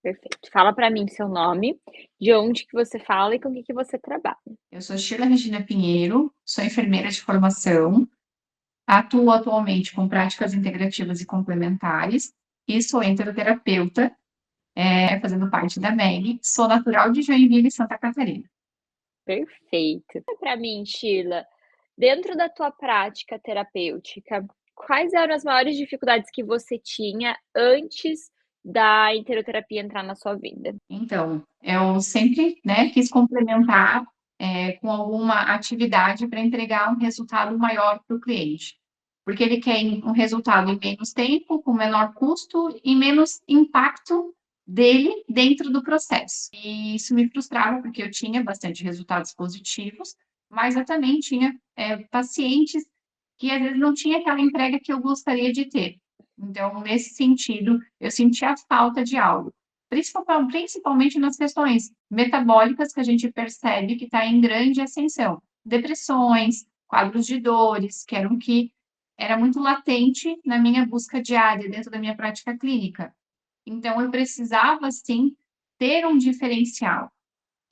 Perfeito. Fala para mim seu nome, de onde que você fala e com o que você trabalha. Eu sou Sheila Regina Pinheiro, sou enfermeira de formação, atuo atualmente com práticas integrativas e complementares e sou enteroterapeuta, fazendo parte da MEG. Sou natural de Joinville, Santa Catarina. Perfeito. Conta pra mim, Sheila, dentro da tua prática terapêutica, quais eram as maiores dificuldades que você tinha antes da interoterapia entrar na sua vida? Então, eu sempre, né, quis complementar, com alguma atividade para entregar um resultado maior para o cliente, porque ele quer um resultado em menos tempo, com menor custo e menos impacto dele dentro do processo. E isso me frustrava, porque eu tinha bastante resultados positivos, mas eu também tinha, pacientes que às vezes não tinha aquela entrega que eu gostaria de ter. Então, nesse sentido, eu sentia falta de algo. Principalmente nas questões metabólicas, que a gente percebe que está em grande ascensão. Depressões, quadros de dores, que eram que era muito latente na minha busca diária, dentro da minha prática clínica. Então, eu precisava, sim, ter um diferencial.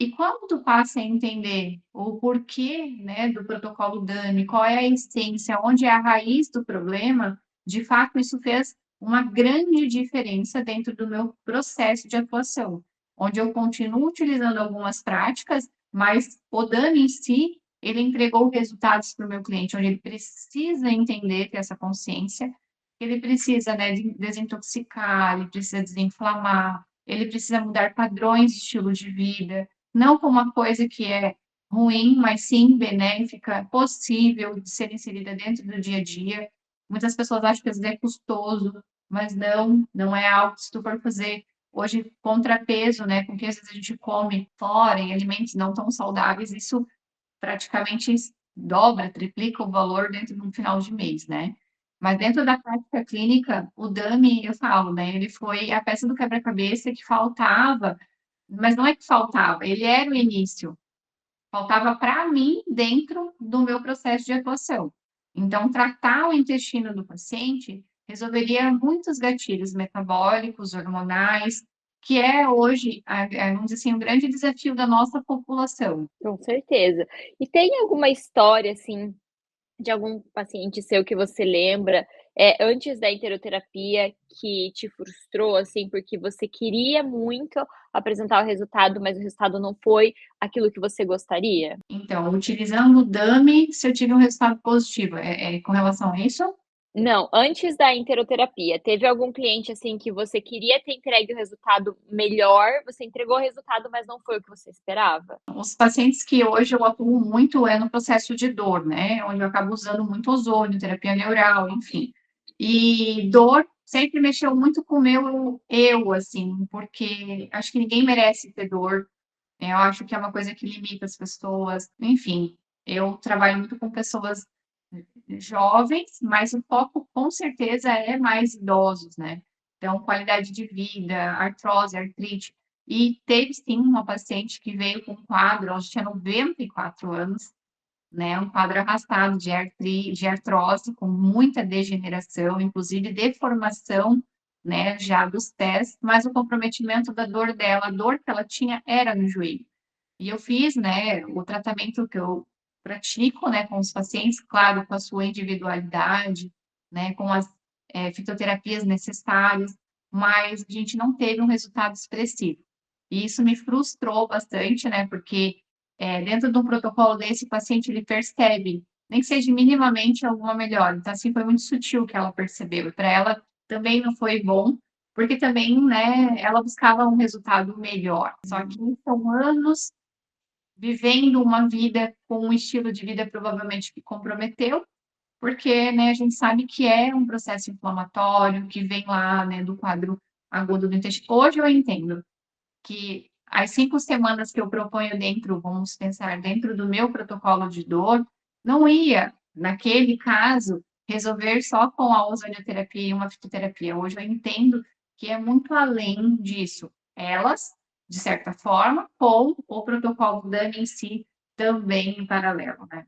E quando tu passa a entender o porquê, né, do protocolo DAMI, qual é a essência, onde é a raiz do problema, de fato isso fez uma grande diferença dentro do meu processo de atuação, onde eu continuo utilizando algumas práticas, mas o DAMI em si, ele entregou resultados para o meu cliente, onde ele precisa entender, ter essa consciência, que ele precisa, né, desintoxicar, ele precisa desinflamar, ele precisa mudar padrões de estilo de vida, não como uma coisa que é ruim, mas sim benéfica, possível de ser inserida dentro do dia a dia. Muitas pessoas acham que às vezes é custoso, mas não, não é algo que se tu for fazer hoje contrapeso, né, com que às vezes a gente come fora em alimentos não tão saudáveis, isso praticamente dobra, triplica o valor dentro de um final de mês, né? Mas dentro da prática clínica, o DAMI, eu falo, né, ele foi a peça do quebra-cabeça que faltava, mas não é que faltava, ele era o início. Faltava para mim dentro do meu processo de atuação. Então, tratar o intestino do paciente resolveria muitos gatilhos metabólicos, hormonais, que é hoje, vamos dizer assim, um grande desafio da nossa população. Com certeza. E tem alguma história, assim, de algum paciente seu que você lembra, antes da interoterapia que te frustrou, assim, porque você queria muito apresentar o resultado, mas o resultado não foi aquilo que você gostaria? Então, utilizando o DAMI, se eu tive um resultado positivo, com relação a isso? Não, antes da interoterapia, teve algum cliente, assim, que você queria ter entregue o resultado melhor, você entregou o resultado, mas não foi o que você esperava? Os pacientes que hoje eu atuo muito é no processo de dor, né, onde eu acabo usando muito ozônio, terapia neural, enfim. E dor sempre mexeu muito com o meu eu, assim, porque acho que ninguém merece ter dor, eu acho que é uma coisa que limita as pessoas, enfim. Eu trabalho muito com pessoas jovens, mas o foco com certeza é mais idosos, né. Então, qualidade de vida, artrose, artrite. E teve sim uma paciente que veio com um quadro, ela já tinha 94 anos, né, um quadro arrastado de artrose, com muita degeneração, inclusive deformação, né, já dos pés, mas o comprometimento da dor dela, a dor que ela tinha era no joelho. E eu fiz, né, o tratamento que eu pratico, né, com os pacientes, claro, com a sua individualidade, né, com as, fitoterapias necessárias, mas a gente não teve um resultado expressivo. E isso me frustrou bastante, né, porque, dentro de um protocolo desse, o paciente ele percebe, nem que seja minimamente alguma melhora. Então, assim, foi muito sutil que ela percebeu, e para ela também não foi bom, porque também, né, ela buscava um resultado melhor. Só que são anos vivendo uma vida com um estilo de vida provavelmente que comprometeu, porque, né, a gente sabe que é um processo inflamatório que vem lá, né, do quadro agudo do intestino. Hoje eu entendo que as 5 semanas que eu proponho dentro, vamos pensar, dentro do meu protocolo de dor, não ia, naquele caso, resolver só com a ozonioterapia e uma fitoterapia. Hoje eu entendo que é muito além disso. Elas, de certa forma, com o protocolo DAMI em si, também em paralelo, né?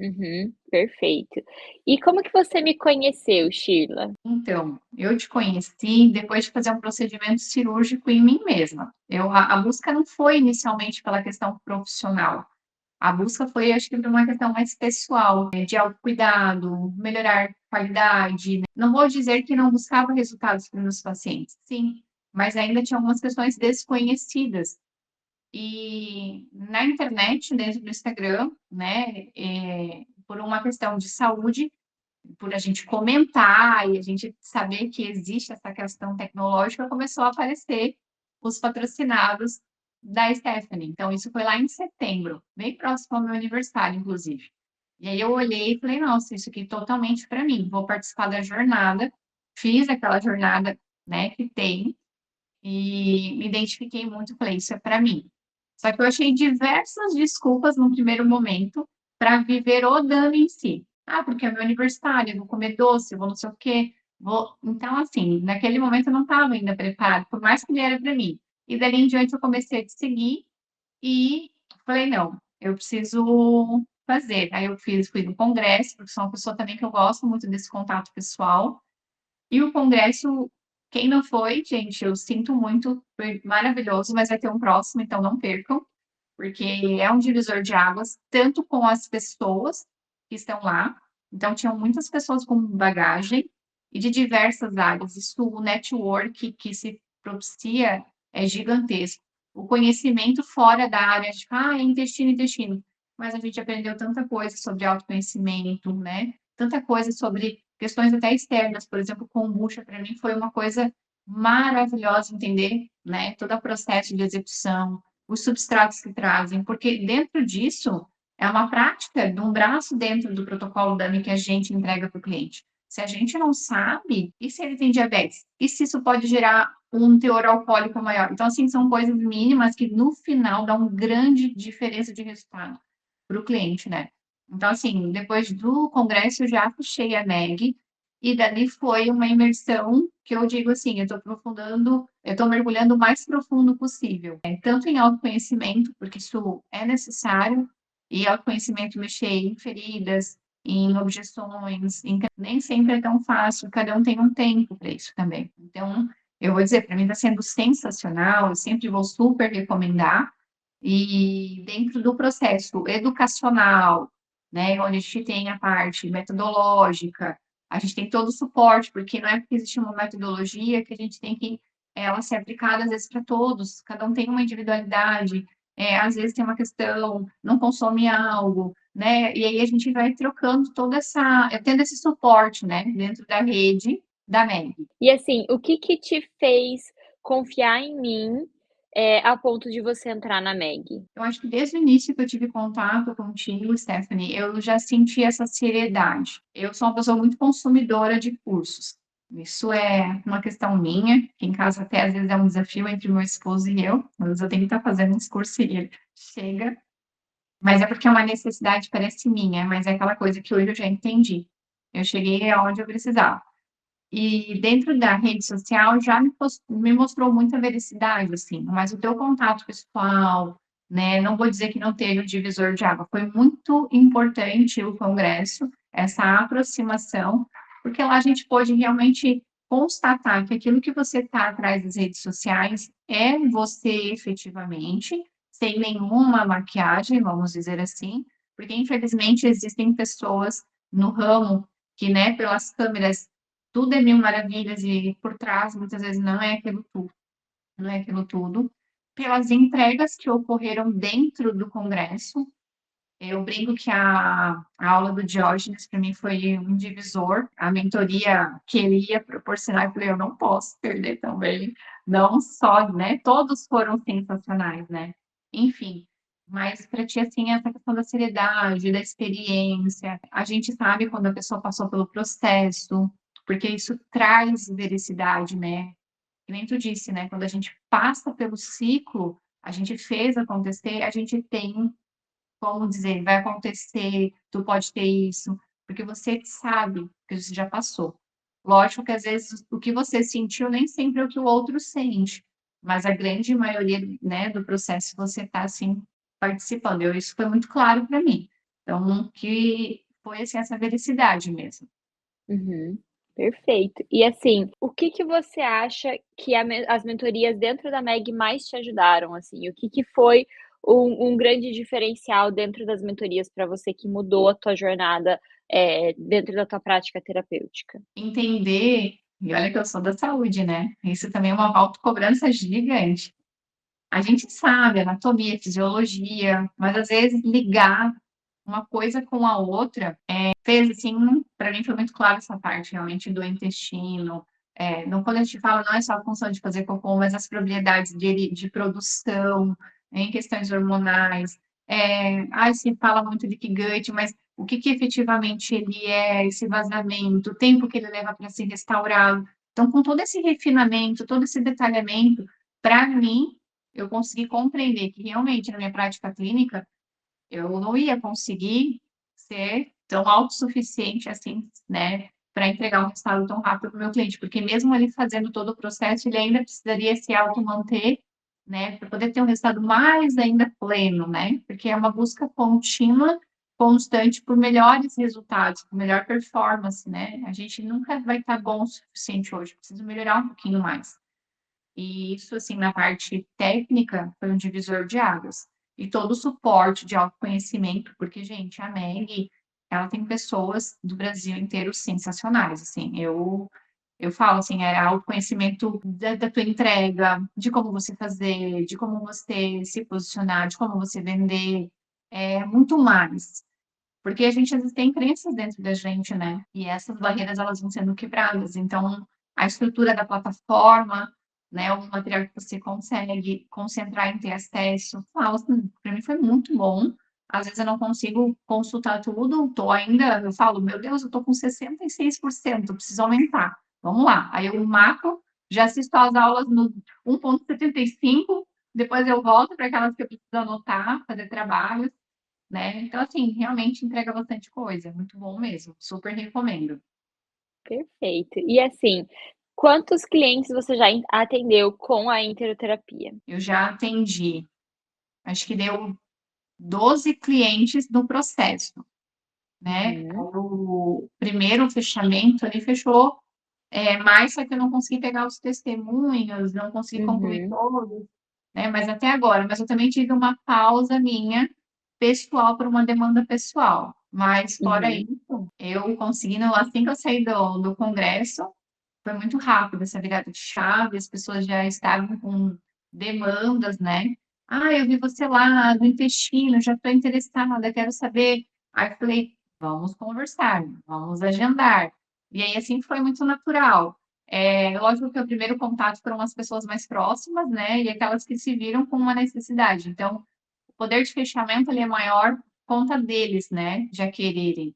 Uhum, perfeito. E como que você me conheceu, Sheila? Então, eu te conheci depois de fazer um procedimento cirúrgico em mim mesma. A busca não foi inicialmente pela questão profissional. A busca foi, acho que, por uma questão mais pessoal, de autocuidado, melhorar qualidade, né. Não vou dizer que não buscava resultados para os meus pacientes, sim, mas ainda tinha algumas questões desconhecidas. E na internet, dentro do Instagram, né, por uma questão de saúde, por a gente comentar e a gente saber que existe essa questão tecnológica, começou a aparecer os patrocinados da Stephanie. Então, isso foi lá em setembro, bem próximo ao meu aniversário, inclusive. E aí eu olhei e falei, nossa, isso aqui é totalmente para mim. Vou participar da jornada. Fiz aquela jornada, né, que tem, e me identifiquei muito, falei, isso é para mim. Só que eu achei diversas desculpas no primeiro momento para viver o dano em si. Ah, porque é meu aniversário, eu vou comer doce, eu vou não sei o quê, vou. Então, assim, naquele momento eu não estava ainda preparada, por mais que ele era para mim. E dali em diante eu comecei a te seguir e falei, não, eu preciso fazer. Aí eu fui no congresso, porque sou uma pessoa também que eu gosto muito desse contato pessoal. E o congresso, quem não foi, gente, eu sinto muito, foi maravilhoso, mas vai ter um próximo, então não percam, porque é um divisor de águas, tanto com as pessoas que estão lá. Então, tinham muitas pessoas com bagagem e de diversas áreas. Isso, o network que se propicia é gigantesco. O conhecimento fora da área de, intestino, intestino. Mas a gente aprendeu tanta coisa sobre autoconhecimento, né? Tanta coisa sobre questões até externas. Por exemplo, kombucha, para mim, foi uma coisa maravilhosa entender, né? Todo o processo de execução, os substratos que trazem, porque dentro disso é uma prática de um braço dentro do protocolo DAMI que a gente entrega para o cliente. Se a gente não sabe, e se ele tem diabetes? E se isso pode gerar um teor alcoólico maior? Então, assim, são coisas mínimas que no final dão uma grande diferença de resultado para o cliente, né? Então, assim, depois do congresso, eu já fechei a MEG, e dali foi uma imersão que eu digo assim, eu estou aprofundando, eu estou mergulhando o mais profundo possível, tanto em autoconhecimento, porque isso é necessário, e autoconhecimento mexer em feridas, em objeções, nem sempre é tão fácil, cada um tem um tempo para isso também. Então, eu vou dizer, para mim está sendo sensacional, eu sempre vou super recomendar, e dentro do processo educacional, né, onde a gente tem a parte metodológica, a gente tem todo o suporte, porque não é porque existe uma metodologia que a gente tem que ela ser aplicada às vezes para todos, cada um tem uma individualidade, às vezes tem uma questão, não consome algo, né? E aí a gente vai trocando toda essa, tendo esse suporte, né, dentro da rede da MEG. E assim, o que que te fez confiar em mim, a ponto de você entrar na MEG? Eu acho que desde o início que eu tive contato contigo, Stephanie, eu já senti essa seriedade. Eu sou uma pessoa muito consumidora de cursos. Isso é uma questão minha, que em casa até às vezes é um desafio entre meu esposo e eu. Às vezes eu tenho que estar fazendo uns cursos e ele chega. Mas é porque é uma necessidade, parece minha, mas é aquela coisa que hoje eu já entendi. Eu cheguei aonde eu precisava. E dentro da rede social já me mostrou muita veracidade, assim, mas o teu contato pessoal, né, não vou dizer que não teve o divisor de água, foi muito importante o congresso, essa aproximação, porque lá a gente pôde realmente constatar que aquilo que você está atrás das redes sociais é você efetivamente, sem nenhuma maquiagem, vamos dizer assim, porque infelizmente existem pessoas no ramo que, né, pelas câmeras tudo é mil maravilhas e por trás muitas vezes não é aquilo tudo, não é aquilo tudo. Pelas entregas que ocorreram dentro do congresso, eu brinco que a aula do Diógenes para mim foi um divisor, a mentoria que ele ia proporcionar, eu falei, eu não posso perder também, não só, né, todos foram sensacionais, né, enfim, mas para ti, assim, essa questão da seriedade, da experiência, a gente sabe quando a pessoa passou pelo processo, porque isso traz veracidade, né, que nem tu disse, né, quando a gente passa pelo ciclo, a gente fez acontecer, a gente tem como dizer, vai acontecer, tu pode ter isso, porque você sabe que você já passou. Lógico que às vezes o que você sentiu nem sempre é o que o outro sente, mas a grande maioria, né, do processo você está assim participando. Isso foi muito claro para mim. Então, que foi, assim, essa felicidade mesmo. Uhum. Perfeito. E assim, o que que você acha que as mentorias dentro da MEG mais te ajudaram, assim? O que que foi um grande diferencial dentro das mentorias para você que mudou a tua jornada, dentro da tua prática terapêutica? Entender e olha que eu sou da saúde, né, isso também é uma autocobrança gigante. A gente sabe anatomia, fisiologia, mas às vezes ligar uma coisa com a outra, fez assim, para mim foi muito claro essa parte realmente do intestino, não quando a gente fala não é só a função de fazer cocô, mas as probabilidades de produção, em questões hormonais, se fala muito de gut, mas o que que efetivamente ele é, esse vazamento, o tempo que ele leva para se restaurar. Então, com todo esse refinamento, todo esse detalhamento, para mim, eu consegui compreender que realmente na minha prática clínica eu não ia conseguir ser tão autossuficiente assim, né, para entregar um resultado tão rápido para o meu cliente, porque mesmo ele fazendo todo o processo, ele ainda precisaria se automanter, né, para poder ter um resultado mais ainda pleno, né, porque é uma busca contínua, constante por melhores resultados, por melhor performance, né. A gente nunca vai estar bom o suficiente hoje, precisa melhorar um pouquinho mais. E isso, assim, na parte técnica, foi um divisor de águas. E todo o suporte de autoconhecimento, porque, gente, a Meg, ela tem pessoas do Brasil inteiro sensacionais, assim. Eu falo, assim, é autoconhecimento da tua entrega, de como você fazer, de como você se posicionar, de como você vender, é muito mais. Porque a gente às vezes tem crenças dentro da gente, né? E essas barreiras elas vão sendo quebradas. Então, a estrutura da plataforma, né, o material que você consegue concentrar em ter acesso, fala assim, para mim foi muito bom. Às vezes eu não consigo consultar tudo, tô ainda, eu falo, meu Deus, eu tô com 66%, preciso aumentar. Vamos lá. Aí eu mato, já assisto às aulas no 1,75, depois eu volto para aquelas que eu preciso anotar, fazer trabalhos, né. Então, assim, realmente entrega bastante coisa, muito bom mesmo, super recomendo. Perfeito. E assim, quantos clientes você já atendeu com a interoterapia? Eu já atendi, acho que deu 12 clientes no processo, né. Uhum, O primeiro fechamento ali fechou, mais, só que eu não consegui pegar os testemunhos, não consegui concluir uhum, todos, né, mas até agora. Mas eu também tive uma pausa minha, pessoal, por uma demanda pessoal. Mas fora uhum. isso, eu conseguindo assim que eu saí do congresso, foi muito rápido essa virada de chave, as pessoas já estavam com demandas, né. "Ah, eu vi você lá do intestino, já estou interessada, quero saber". Aí eu falei: "Vamos conversar, vamos agendar". E aí, assim, foi muito natural. Lógico que o primeiro contato foram as pessoas mais próximas, né, e aquelas que se viram com uma necessidade. Então, o poder de fechamento, ele é maior por conta deles, né, já quererem.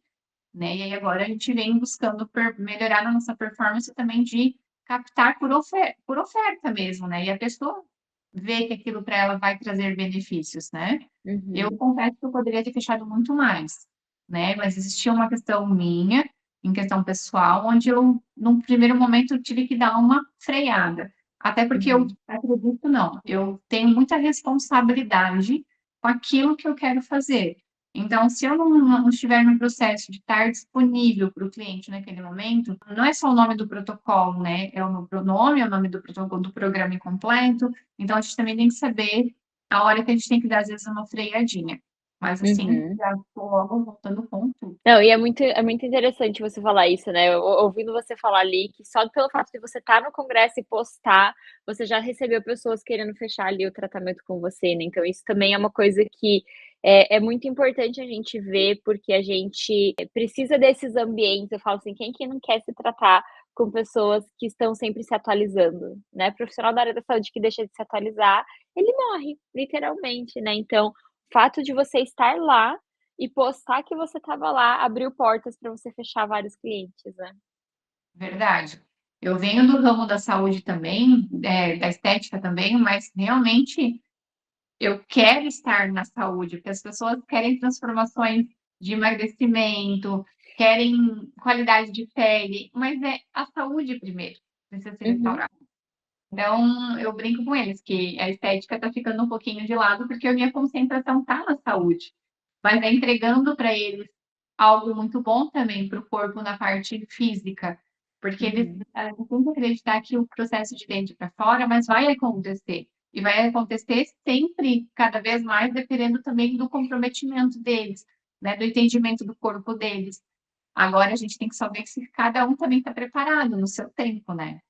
Né, e aí agora a gente vem buscando melhorar na nossa performance também de captar por oferta mesmo, né, e a pessoa vê que aquilo para ela vai trazer benefícios, né. Eu Uhum, confesso que eu poderia ter fechado muito mais, né, mas existia uma questão minha, em questão pessoal, onde eu, num primeiro momento, eu tive que dar uma freada. Até porque eu uhum, acredito não, eu tenho muita responsabilidade com aquilo que eu quero fazer. Então, se eu não estiver no processo de estar disponível para o cliente naquele momento, não é só o nome do protocolo, né, é o meu pronome, é o nome do protocolo do programa incompleto, então a gente também tem que saber a hora que a gente tem que dar, às vezes, uma freadinha. Mas, assim, uhum. já estou logo voltando com tudo. Não, e é muito interessante você falar isso, né, ouvindo você falar ali que só pelo fato de você estar no congresso e postar, você já recebeu pessoas querendo fechar ali o tratamento com você, né, então isso também é uma coisa que é muito importante a gente ver, porque a gente precisa desses ambientes, eu falo assim, quem que não quer se tratar com pessoas que estão sempre se atualizando, né, profissional da área da saúde que deixa de se atualizar, ele morre, literalmente, né, então, o fato de você estar lá e postar que você estava lá abriu portas para você fechar vários clientes, né. Verdade. Eu venho do ramo da saúde também, da estética também, mas realmente eu quero estar na saúde, porque as pessoas querem transformações de emagrecimento, querem qualidade de pele, mas é a saúde primeiro, precisa ser Uhum. restaurada. Então, eu brinco com eles que a estética está ficando um pouquinho de lado, porque a minha concentração está na saúde. mas é entregando para eles algo muito bom também para o corpo na parte física, porque eles Uhum. têm que acreditar que o processo de dentro para fora, mas vai acontecer. E vai acontecer sempre, cada vez mais, dependendo também do comprometimento deles, né, do entendimento do corpo deles. Agora a gente tem que só ver se cada um também está preparado no seu tempo, né.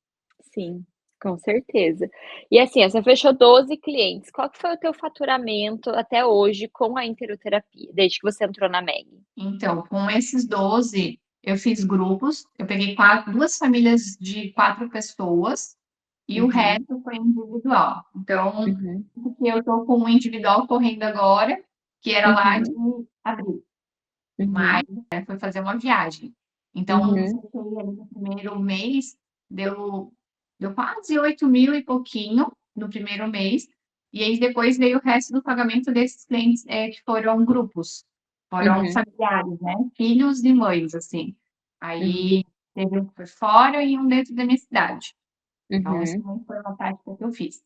Sim, com certeza. E assim, ó, você fechou 12 clientes, qual que foi o teu faturamento até hoje com a interoterapia, desde que você entrou na Meg? Então, com esses 12, eu fiz grupos, eu peguei 4 2 famílias de 4 pessoas, e o Uhum, resto foi individual. Então, uhum, porque eu tô com um individual correndo agora, que era lá de uhum, abril, mas, uhum, foi fazer uma viagem. Então, uhum, fechei ali no primeiro mês, deu quase 8.000 e pouquinho no primeiro mês, e aí depois veio o resto do pagamento desses clientes, que foram grupos, foram uhum, familiares, né, filhos e mães, assim. Aí uhum, teve um por fora e um dentro da minha cidade. Então, isso uhum, também foi uma prática que eu fiz.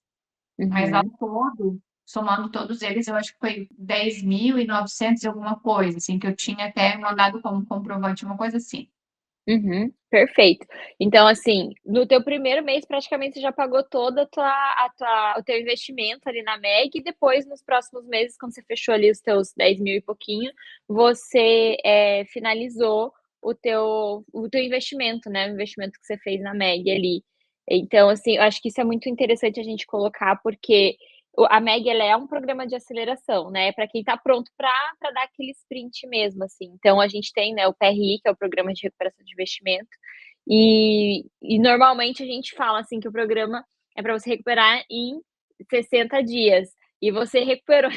Mas ao uhum, todo, somando todos eles, eu acho que foi 10.900 e alguma coisa, assim, que eu tinha até mandado como comprovante, uma coisa assim. uhum, perfeito. Então, assim, no teu primeiro mês, praticamente, você já pagou toda o teu investimento ali na Meg, e depois, nos próximos meses, quando você fechou ali os teus 10.000 e pouquinho, você, finalizou o teu investimento, né, o investimento que você fez na Meg ali. Então, assim, eu acho que isso é muito interessante a gente colocar, porque a Meg, ela é um programa de aceleração, né, para quem está pronto para dar aquele sprint mesmo, assim. Então a gente tem, né, o PRI, que é o Programa de Recuperação de Investimento, e normalmente a gente fala, assim, que o programa é para você recuperar em 60 dias, e você recuperou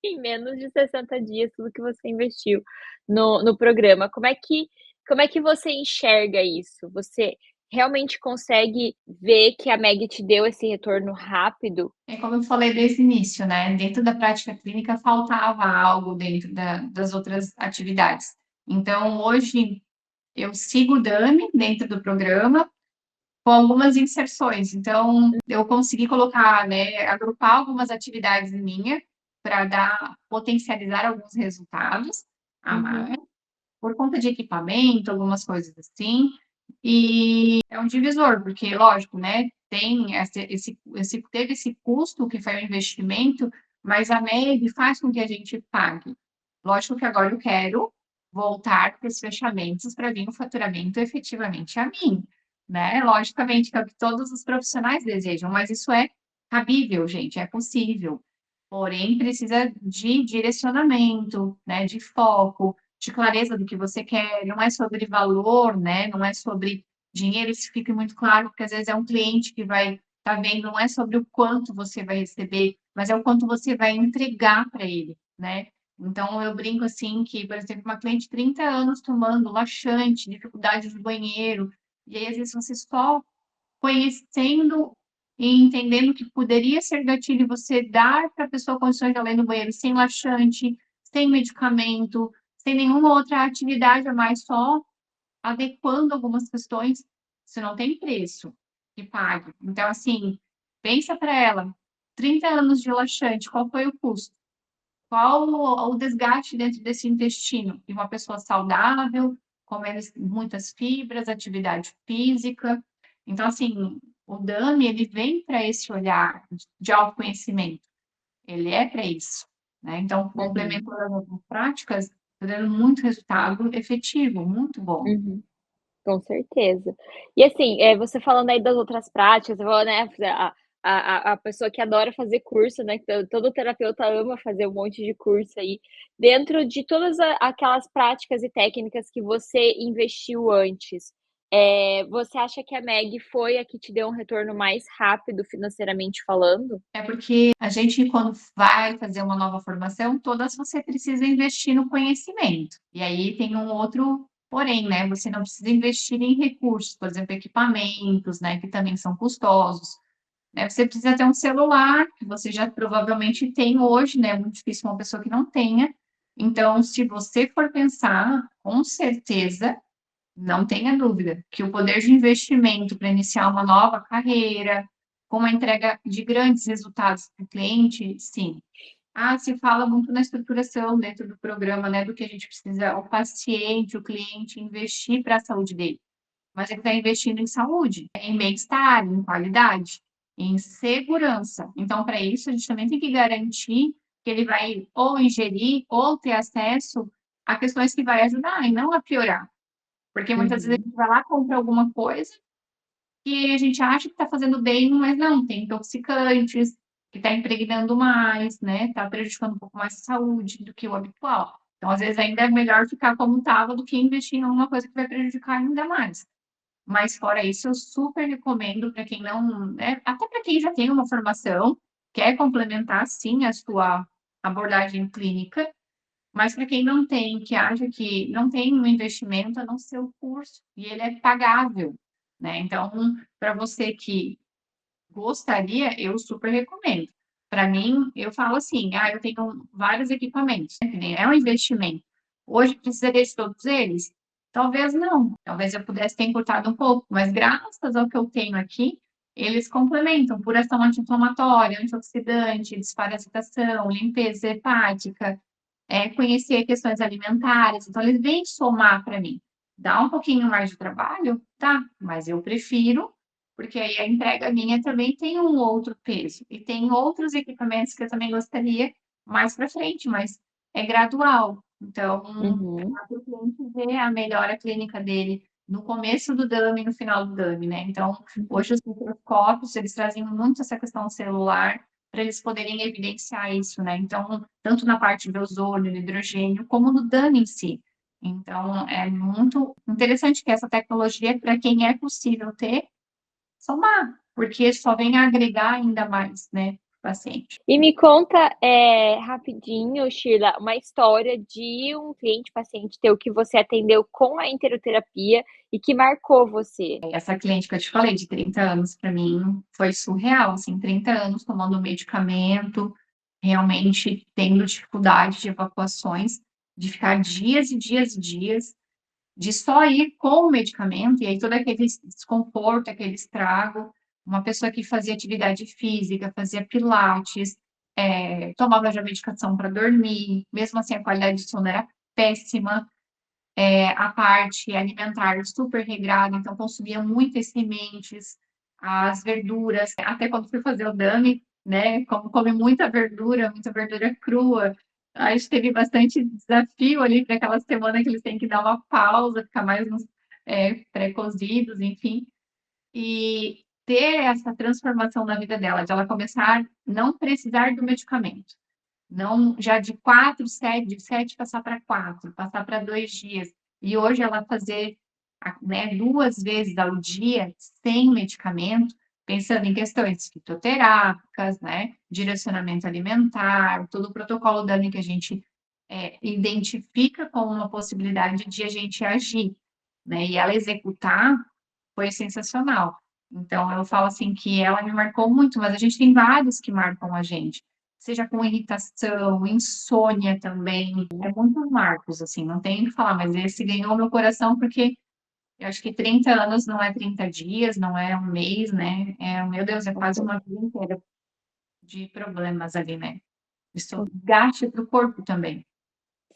em menos de 60 dias tudo que você investiu no programa. Como é que você enxerga isso? Você realmente consegue ver que a Meg te deu esse retorno rápido? É como eu falei desde o início, né, dentro da prática clínica faltava algo dentro das outras atividades. Então hoje eu sigo o DAME dentro do programa, com algumas inserções. Então, eu consegui colocar, né, agrupar algumas atividades minha para dar potencializar alguns resultados a Uhum, mais, por conta de equipamento, algumas coisas assim. E é um divisor, porque lógico, né, tem teve esse custo que foi o investimento, mas a MEI faz com que a gente pague. Lógico que agora eu quero voltar para os fechamentos para vir o faturamento efetivamente a mim, né? Logicamente que é o que todos os profissionais desejam, mas isso é cabível, gente, é possível. Porém, precisa de direcionamento, né, de foco, de clareza do que você quer. Não é sobre valor, né? Não é sobre dinheiro, isso fica muito claro, porque às vezes é um cliente que vai estar vendo, não é sobre o quanto você vai receber, mas é o quanto você vai entregar para ele, né? Então, eu brinco assim que, por exemplo, uma cliente de 30 anos tomando laxante, dificuldade no banheiro, e aí às vezes você só conhecendo e entendendo que poderia ser gatilho você dar para a pessoa condições de ela ir no banheiro sem laxante, sem medicamento, sem nenhuma outra atividade a mais, só adequando algumas questões, isso não tem preço que pague. Então, assim, pensa para ela, 30 anos de laxante, qual foi o custo? Qual o desgaste dentro desse intestino? E uma pessoa saudável, comendo muitas fibras, atividade física. Então, assim, o DAMI, ele vem para esse olhar de autoconhecimento. Ele é para isso, né? Então, uhum, complementando as outras práticas, está dando muito resultado efetivo, muito bom. uhum. Com certeza. E assim, você falando aí das outras práticas, eu vou, né, a pessoa que adora fazer curso, né, que todo terapeuta ama fazer um monte de curso aí. Dentro de todas aquelas práticas e técnicas que você investiu antes, você acha que a Meg foi a que te deu um retorno mais rápido financeiramente falando? É porque a gente, quando vai fazer uma nova formação, todas você precisa investir no conhecimento. E aí tem um outro porém, né? Você não precisa investir em recursos, por exemplo, equipamentos, né? Que também são custosos. Né? Você precisa ter um celular, que você já provavelmente tem hoje, né? É muito difícil uma pessoa que não tenha. Então, se você for pensar, com certeza, não tenha dúvida, que o poder de investimento para iniciar uma nova carreira, com uma entrega de grandes resultados para o cliente, sim. Se fala muito na estruturação dentro do programa, né, do que a gente precisa o paciente, o cliente investir para a saúde dele. Mas ele está investindo em saúde, em bem-estar, em qualidade, em segurança. Então, para isso, a gente também tem que garantir que ele vai ou ingerir ou ter acesso a questões que vai ajudar e não a piorar. Porque muitas vezes a Uhum, gente vai lá, compra alguma coisa que a gente acha que está fazendo bem, mas não, tem intoxicantes, que está impregnando mais, né? Está prejudicando um pouco mais a saúde do que o habitual. Então, às vezes, ainda é melhor ficar como estava do que investir em alguma coisa que vai prejudicar ainda mais. Mas fora isso, eu super recomendo para quem não, né, até para quem já tem uma formação, quer complementar sim a sua abordagem clínica, mas para quem não tem, que acha que não tem um investimento, a não ser o curso, e ele é pagável, né? Então, para você que gostaria, eu super recomendo. Para mim, eu falo assim: eu tenho vários equipamentos, né, que nem é um investimento. Hoje precisaria de todos eles? Talvez não. Talvez eu pudesse ter encurtado um pouco, mas graças ao que eu tenho aqui, eles complementam por ação anti-inflamatória, antioxidante, desparasitação, limpeza hepática, conhecer questões alimentares. Então, eles vêm somar para mim. Dá um pouquinho mais de trabalho? Tá, mas eu prefiro, porque aí a entrega minha também tem um outro peso. E tem outros equipamentos que eu também gostaria mais para frente, mas é gradual. Então, uhum. para o cliente ver a melhora clínica dele no começo do DAMI e no final do DAMI, né? Então, hoje os microscópios, eles trazem muito essa questão celular para eles poderem evidenciar isso, né? Então, tanto na parte do ozônio, do hidrogênio, como no DAMI em si. Então, é muito interessante que essa tecnologia, para quem é possível ter, somar, porque só vem a agregar ainda mais, né, o paciente. E me conta, rapidinho, Sheila, uma história de um cliente, paciente teu que você atendeu com a enteroterapia e que marcou você. Essa cliente que eu te falei, de 30 anos, para mim foi surreal, assim, 30 anos tomando medicamento, realmente tendo dificuldade de evacuações, de ficar dias e dias e dias, de só ir com o medicamento, e aí todo aquele desconforto, aquele estrago. Uma pessoa que fazia atividade física, fazia pilates, tomava já medicação para dormir, mesmo assim a qualidade de sono era péssima, a parte alimentar super regrada, então consumia muitas sementes, as verduras, até quando fui fazer o DAMI, né, como come muita verdura crua, a gente teve bastante desafio ali para aquela semana que eles têm que dar uma pausa, ficar mais nos pré-cozidos, enfim, e ter essa transformação na vida dela, de ela começar a não precisar do medicamento. Não, já de 4, 7, de 7 passar para 4, passar para 2 dias. E hoje ela fazer, né, 2 vezes ao dia sem medicamento, pensando em questões fitoterápicas, né, direcionamento alimentar, todo o protocolo DANI que a gente identifica como uma possibilidade de a gente agir, né, e ela executar foi sensacional. Então, eu falo assim que ela me marcou muito, mas a gente tem vários que marcam a gente, seja com irritação, insônia também, é muitos marcos, assim, não tem o que falar, mas esse ganhou meu coração porque eu acho que 30 anos não é 30 dias, não é um mês, né? Meu Deus, é quase uma vida inteira de problemas ali, né? Isso gaste para o corpo também.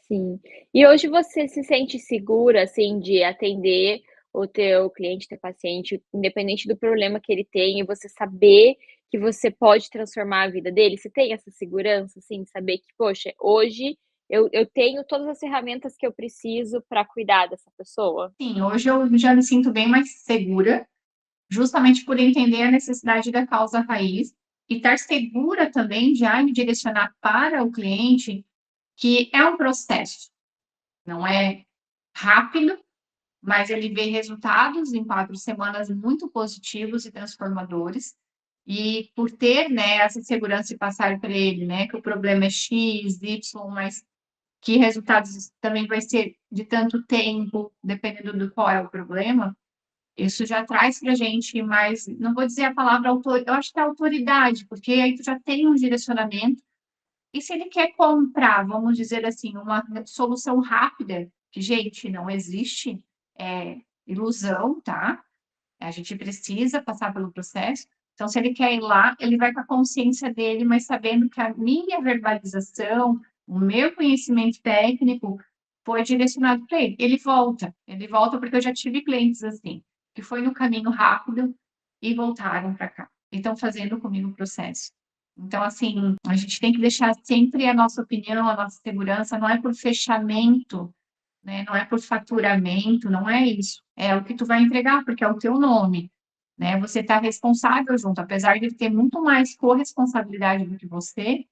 Sim. E hoje você se sente segura, assim, de atender o teu cliente, teu paciente, independente do problema que ele tem, e você saber que você pode transformar a vida dele? Você tem essa segurança, assim, de saber que: "Poxa, hoje eu tenho todas as ferramentas que eu preciso para cuidar dessa pessoa"? Sim, hoje eu já me sinto bem mais segura, justamente por entender a necessidade da causa raiz e estar segura também já em direcionar para o cliente que é um processo, não é rápido, mas ele vê resultados em 4 semanas muito positivos e transformadores. E por ter, né, essa segurança de passar para ele, né, que o problema é X, Y, mas que resultados também vai ser de tanto tempo, dependendo do qual é o problema, isso já traz para a gente mais, não vou dizer a palavra eu acho que é autoridade, porque aí tu já tem um direcionamento, e se ele quer comprar, vamos dizer assim, uma solução rápida, que, gente, não existe ilusão, tá? A gente precisa passar pelo processo, Então, se ele quer ir lá, ele vai com a consciência dele, mas sabendo que a minha verbalização, o meu conhecimento técnico foi direcionado para ele. Ele volta porque eu já tive clientes assim, que foi no caminho rápido e voltaram para cá. E estão fazendo comigo o processo. Então, assim, a gente tem que deixar sempre a nossa opinião, a nossa segurança, não é por fechamento, né? Não é por faturamento, não é isso. É o que tu vai entregar, porque é o teu nome, né? Você está responsável junto, apesar de ter muito mais corresponsabilidade do que você,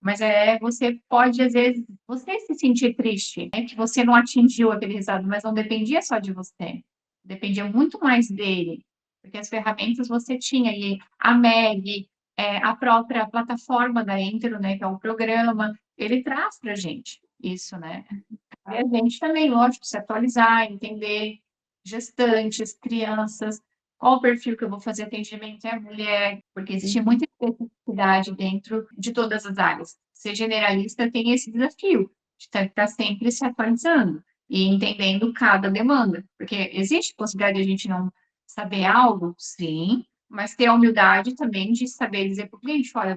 mas você pode, às vezes, você se sentir triste, né? Que você não atingiu aquele resultado, mas não dependia só de você, dependia muito mais dele, porque as ferramentas você tinha, e a MEG, a própria plataforma da Entero, né, que é o programa, ele traz para a gente isso, né? E a gente também, lógico, se atualizar, entender gestantes, crianças, qual o perfil que eu vou fazer atendimento é a mulher, porque existe Uhum. muita especificidade dentro de todas as áreas. Ser generalista tem esse desafio de estar sempre se atualizando e entendendo cada demanda, porque existe possibilidade de a gente não saber algo, sim, mas ter a humildade também de saber dizer para o cliente, olha,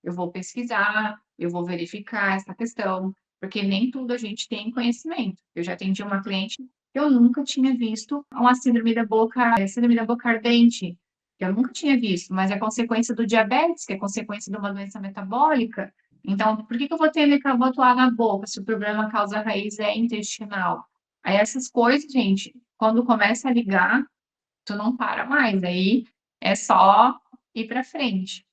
eu vou pesquisar, eu vou verificar essa questão, porque nem tudo a gente tem conhecimento. Eu já atendi uma cliente que eu nunca tinha visto uma síndrome da boca ardente, que eu nunca tinha visto, mas é consequência do diabetes, que é consequência de uma doença metabólica. Então, por que eu vou ter que atuar na boca se o problema causa raiz é intestinal? Aí essas coisas, gente, quando começa a ligar, tu não para mais, aí é só ir para frente.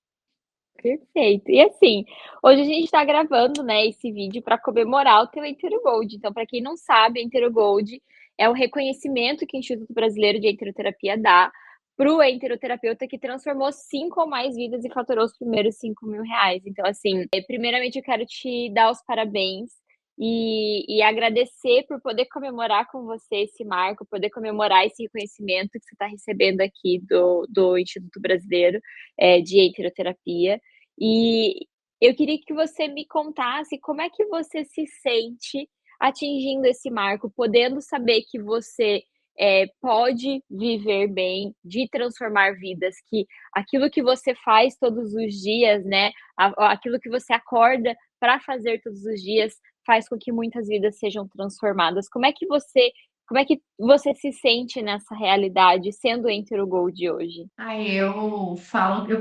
Perfeito. E assim, hoje a gente está gravando, né, esse vídeo para comemorar o teu Entero Gold. Então, para quem não sabe, Entero Gold é o reconhecimento que o Instituto Brasileiro de Enteroterapia dá para o enteroterapeuta que transformou 5 ou mais vidas e faturou os primeiros R$ 5.000. Então, assim, primeiramente eu quero te dar os parabéns e agradecer por poder comemorar com você esse marco, poder comemorar esse reconhecimento que você está recebendo aqui do Instituto Brasileiro de Enteroterapia. E eu queria que você me contasse como é que você se sente atingindo esse marco, podendo saber que você, pode viver bem, de transformar vidas, que aquilo que você faz todos os dias, né, aquilo que você acorda para fazer todos os dias, faz com que muitas vidas sejam transformadas. Como é que você se sente nessa realidade, sendo Entero Gold hoje? Aí eu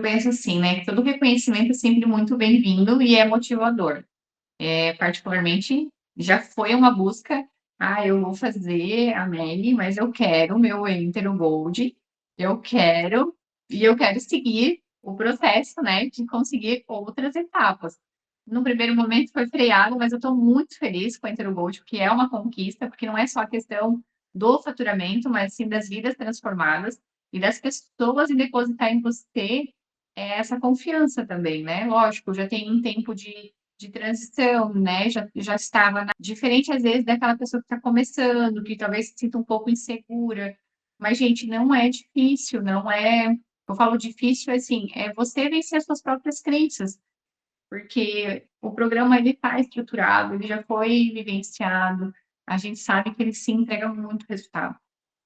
penso assim, né, que todo reconhecimento é sempre muito bem-vindo e é motivador. Particularmente, já foi uma busca, eu vou fazer a Meli, mas eu quero o meu Entero Gold, eu quero, e eu quero seguir o processo, né, de conseguir outras etapas. No primeiro momento foi freado, mas eu estou muito feliz com o Entero Gold, porque é uma conquista, porque não é só a questão do faturamento, mas sim das vidas transformadas e das pessoas em depositar em você essa confiança também, né? Lógico, já tem um tempo de transição, né? Já estava diferente às vezes daquela pessoa que está começando, que talvez se sinta um pouco insegura. Mas, gente, não é difícil, não é. Eu falo difícil assim, é você vencer as suas próprias crenças, porque o programa ele está estruturado, ele já foi vivenciado, a gente sabe que ele sim entrega muito resultado.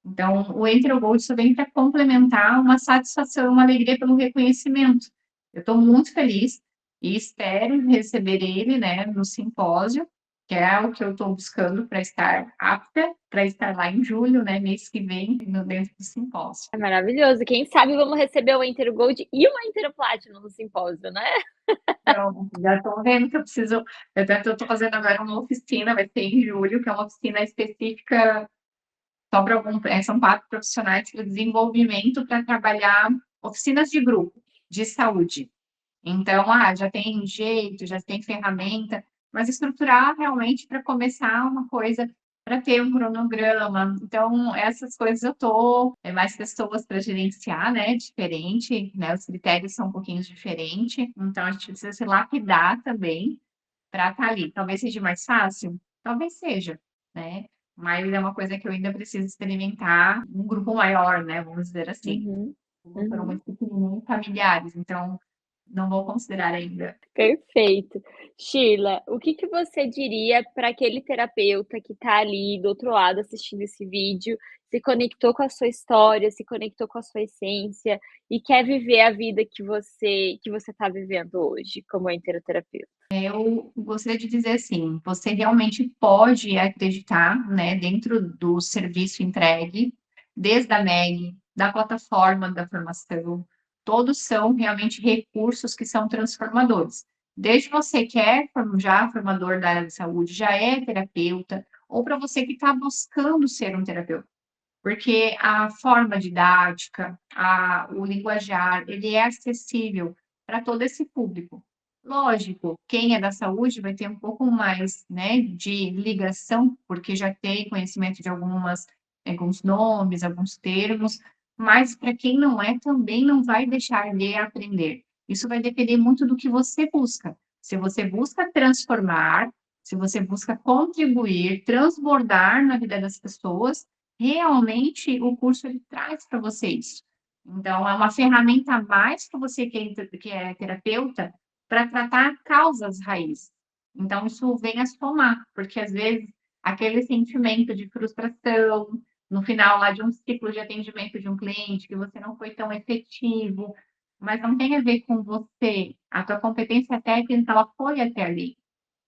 Então, o Enter Gold só vem para complementar uma satisfação, uma alegria pelo reconhecimento. Eu estou muito feliz e espero receber ele, né, no simpósio, que é o que eu estou buscando para estar apta, para estar lá em julho, né, mês que vem, dentro do simpósio. É maravilhoso. Quem sabe vamos receber o Entero Gold e o Entero Platinum no simpósio, né? Então, já estou vendo que eu preciso. Eu estou fazendo agora uma oficina, vai ser em julho, que é uma oficina específica só para são 4 profissionais para desenvolvimento para trabalhar oficinas de grupo de saúde. Então, já tem jeito, já tem ferramenta, mas estruturar realmente para começar uma coisa, para ter um cronograma. Então, essas coisas eu tô, mais pessoas para gerenciar, né? Diferente, né? Os critérios são um pouquinho diferentes, então a gente precisa se lapidar também para estar ali. Talvez seja mais fácil, talvez seja, né? Mas é uma coisa que eu ainda preciso experimentar um grupo maior, né? Vamos dizer assim. Uhum, Foram uhum. muito pequenininhos, familiares, então não vou considerar ainda. Perfeito. Sheila, o que que você diria para aquele terapeuta que está ali do outro lado assistindo esse vídeo, se conectou com a sua história, se conectou com a sua essência e quer viver a vida que você está vivendo hoje como enteroterapeuta? Eu gostaria de dizer assim, você realmente pode acreditar, né, dentro do serviço entregue, desde a MEG, da plataforma da formação, todos são realmente recursos que são transformadores. Desde você que é já formador da área de saúde, já é terapeuta, ou para você que está buscando ser um terapeuta. Porque a forma didática, o linguajar, ele é acessível para todo esse público. Lógico, quem é da saúde vai ter um pouco mais, né, de ligação, porque já tem conhecimento de alguns nomes, alguns termos, mas para quem não é, também não vai deixar de aprender. Isso vai depender muito do que você busca. Se você busca transformar, se você busca contribuir, transbordar na vida das pessoas, realmente o curso ele traz para você isso. Então, é uma ferramenta a mais para você que é terapeuta, para tratar causas raiz. Então, isso vem a somar, porque às vezes aquele sentimento de frustração, no final lá de um ciclo de atendimento de um cliente, que você não foi tão efetivo, mas não tem a ver com você, a tua competência técnica, ela foi até ali.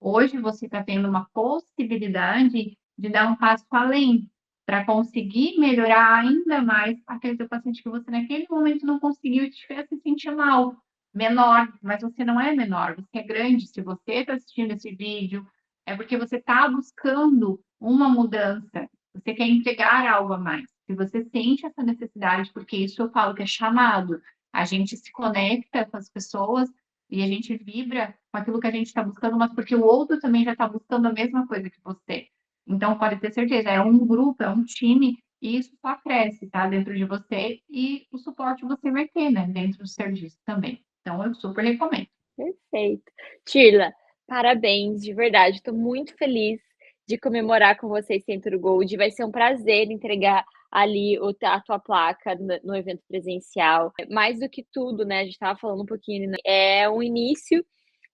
Hoje você está tendo uma possibilidade de dar um passo além, para conseguir melhorar ainda mais aquele teu paciente que você naquele momento não conseguiu e te fez se sentir mal, menor, mas você não é menor, você é grande. Se você está assistindo esse vídeo, é porque você está buscando uma mudança, você quer entregar algo a mais. Se você sente essa necessidade, porque isso eu falo que é chamado, a gente se conecta com as pessoas e a gente vibra com aquilo que a gente está buscando, mas porque o outro também já está buscando a mesma coisa que você. Então, pode ter certeza, é um grupo, é um time, e isso só cresce, tá? Dentro de você, e o suporte você vai ter, né? Dentro do serviço também. Então, eu super recomendo. Perfeito. Sheila, parabéns, de verdade, estou muito feliz de comemorar com você esse Centro Gold, vai ser um prazer entregar ali a tua placa no evento presencial. Mais do que tudo, né, a gente estava falando um pouquinho, né, é o início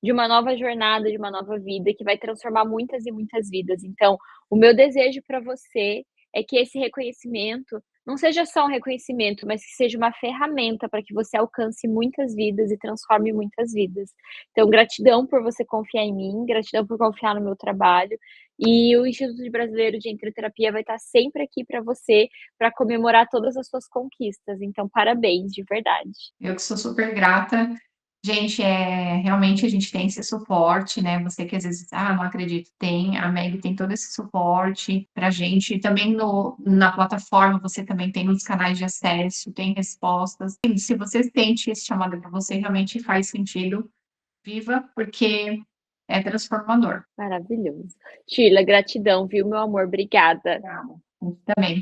de uma nova jornada, de uma nova vida que vai transformar muitas e muitas vidas. Então, o meu desejo para você é que esse reconhecimento não seja só um reconhecimento, mas que seja uma ferramenta para que você alcance muitas vidas e transforme muitas vidas. Então, gratidão por você confiar em mim, gratidão por confiar no meu trabalho. E o Instituto Brasileiro de Enteroterapia vai estar sempre aqui para você, para comemorar todas as suas conquistas. Então, parabéns, de verdade. Eu que sou super grata. Gente, realmente a gente tem esse suporte, né? Você que às vezes, não acredito, tem, a Meg tem todo esse suporte pra gente. Também na plataforma você também tem os canais de acesso, tem respostas. E se você sente esse chamado para você, realmente faz sentido, viva, porque é transformador. Maravilhoso. Sheila, gratidão, viu, meu amor? Obrigada. Também.